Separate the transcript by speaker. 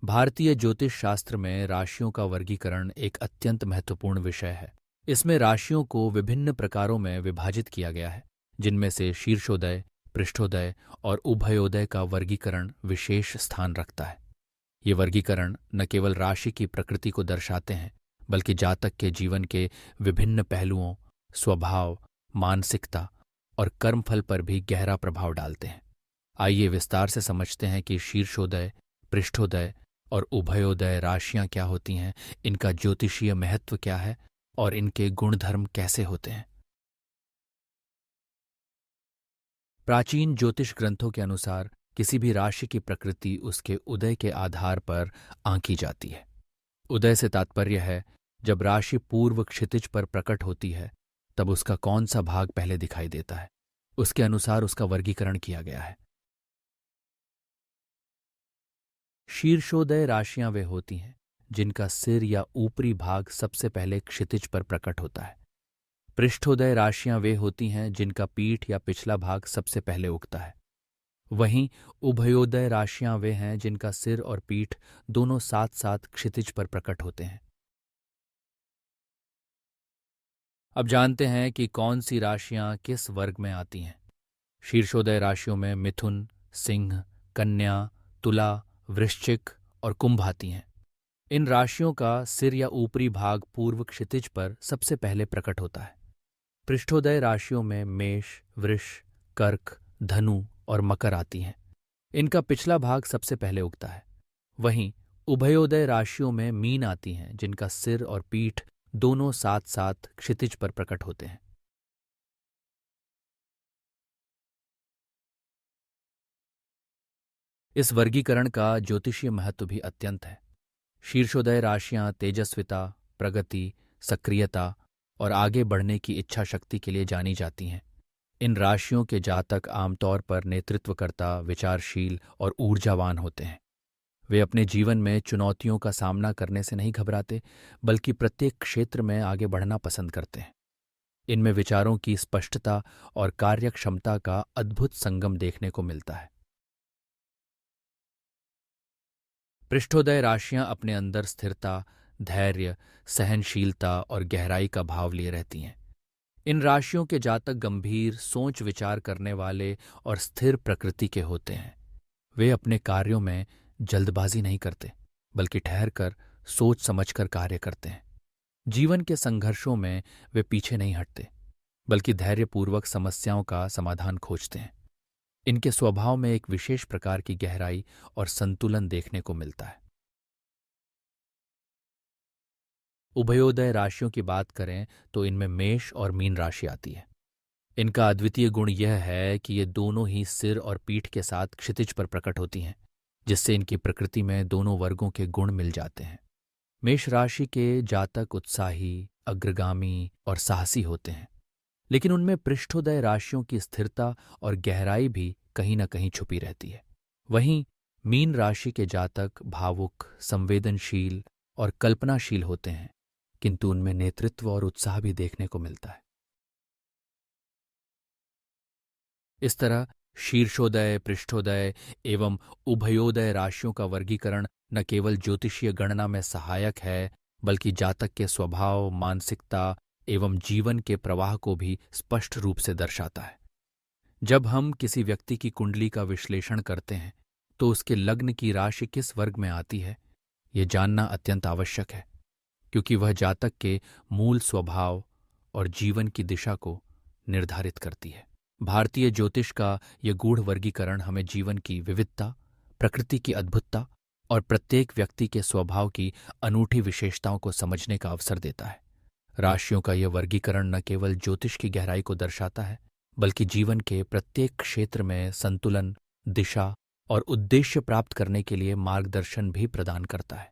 Speaker 1: भारतीय ज्योतिष शास्त्र में राशियों का वर्गीकरण एक अत्यंत महत्वपूर्ण विषय है। इसमें राशियों को विभिन्न प्रकारों में विभाजित किया गया है, जिनमें से शीर्षोदय, पृष्ठोदय और उभयोदय का वर्गीकरण विशेष स्थान रखता है। ये वर्गीकरण न केवल राशि की प्रकृति को दर्शाते हैं, बल्कि जातक के जीवन के विभिन्न पहलुओं, स्वभाव, मानसिकता और कर्मफल पर भी गहरा प्रभाव डालते हैं। आइए विस्तार से समझते हैं कि शीर्षोदय, पृष्ठोदय और उभयोदय राशियां क्या होती हैं, इनका ज्योतिषीय महत्व क्या है और इनके गुणधर्म कैसे होते हैं। प्राचीन ज्योतिष ग्रंथों के अनुसार किसी भी राशि की प्रकृति उसके उदय के आधार पर आंकी जाती है। उदय से तात्पर्य है जब राशि पूर्व क्षितिज पर प्रकट होती है तब उसका कौन सा भाग पहले दिखाई देता है, उसके अनुसार उसका वर्गीकरण किया गया है। शीर्षोदय राशियां वे होती हैं जिनका सिर या ऊपरी भाग सबसे पहले क्षितिज पर प्रकट होता है। पृष्ठोदय राशियां वे होती हैं जिनका पीठ या पिछला भाग सबसे पहले उगता है। वहीं उभयोदय राशियां वे हैं जिनका सिर और पीठ दोनों साथ साथ क्षितिज पर प्रकट होते हैं। अब जानते हैं कि कौन सी राशियां किस वर्ग में आती हैं। शीर्षोदय राशियों में मिथुन, सिंह, कन्या, तुला, वृश्चिक और कुंभ आती हैं। इन राशियों का सिर या ऊपरी भाग पूर्व क्षितिज पर सबसे पहले प्रकट होता है। पृष्ठोदय राशियों में मेष, वृष, कर्क, धनु और मकर आती हैं। इनका पिछला भाग सबसे पहले उगता है। वहीं उभयोदय राशियों में मीन आती हैं जिनका सिर और पीठ दोनों साथ साथ क्षितिज पर प्रकट होते हैं। इस वर्गीकरण का ज्योतिषीय महत्व भी अत्यंत है। शीर्षोदय राशियां तेजस्विता, प्रगति, सक्रियता और आगे बढ़ने की इच्छा शक्ति के लिए जानी जाती हैं। इन राशियों के जातक आमतौर पर नेतृत्वकर्ता, विचारशील और ऊर्जावान होते हैं। वे अपने जीवन में चुनौतियों का सामना करने से नहीं घबराते, बल्कि प्रत्येक क्षेत्र में आगे बढ़ना पसंद करते हैं। इनमें विचारों की स्पष्टता और कार्यक्षमता का अद्भुत संगम देखने को मिलता है। पृष्ठोदय राशियां अपने अंदर स्थिरता, धैर्य, सहनशीलता और गहराई का भाव लिए रहती हैं। इन राशियों के जातक गंभीर, सोच विचार करने वाले और स्थिर प्रकृति के होते हैं। वे अपने कार्यों में जल्दबाजी नहीं करते, बल्कि ठहरकर सोच समझकर कार्य करते हैं। जीवन के संघर्षों में वे पीछे नहीं हटते, बल्कि धैर्यपूर्वक समस्याओं का समाधान खोजते हैं। इनके स्वभाव में एक विशेष प्रकार की गहराई और संतुलन देखने को मिलता है। उभयोदय राशियों की बात करें तो इनमें मेष और मीन राशि आती है। इनका अद्वितीय गुण यह है कि ये दोनों ही सिर और पीठ के साथ क्षितिज पर प्रकट होती हैं, जिससे इनकी प्रकृति में दोनों वर्गों के गुण मिल जाते हैं। मेष राशि के जातक उत्साही, अग्रगामी और साहसी होते हैं, लेकिन उनमें पृष्ठोदय राशियों की स्थिरता और गहराई भी कहीं न कहीं छुपी रहती है। वहीं मीन राशि के जातक भावुक, संवेदनशील और कल्पनाशील होते हैं, किंतु उनमें नेतृत्व और उत्साह भी देखने को मिलता है। इस तरह शीर्षोदय, पृष्ठोदय एवं उभयोदय राशियों का वर्गीकरण न केवल ज्योतिषीय गणना में सहायक है, बल्कि जातक के स्वभाव, मानसिकता एवं जीवन के प्रवाह को भी स्पष्ट रूप से दर्शाता है। जब हम किसी व्यक्ति की कुंडली का विश्लेषण करते हैं तो उसके लग्न की राशि किस वर्ग में आती है, ये जानना अत्यंत आवश्यक है, क्योंकि वह जातक के मूल स्वभाव और जीवन की दिशा को निर्धारित करती है। भारतीय ज्योतिष का यह गूढ़ वर्गीकरण हमें जीवन की विविधता, प्रकृति की अद्भुतता और प्रत्येक व्यक्ति के स्वभाव की अनूठी विशेषताओं को समझने का अवसर देता है। राशियों का यह वर्गीकरण न केवल ज्योतिष की गहराई को दर्शाता है, बल्कि जीवन के प्रत्येक क्षेत्र में संतुलन, दिशा और उद्देश्य प्राप्त करने के लिए मार्गदर्शन भी प्रदान करता है।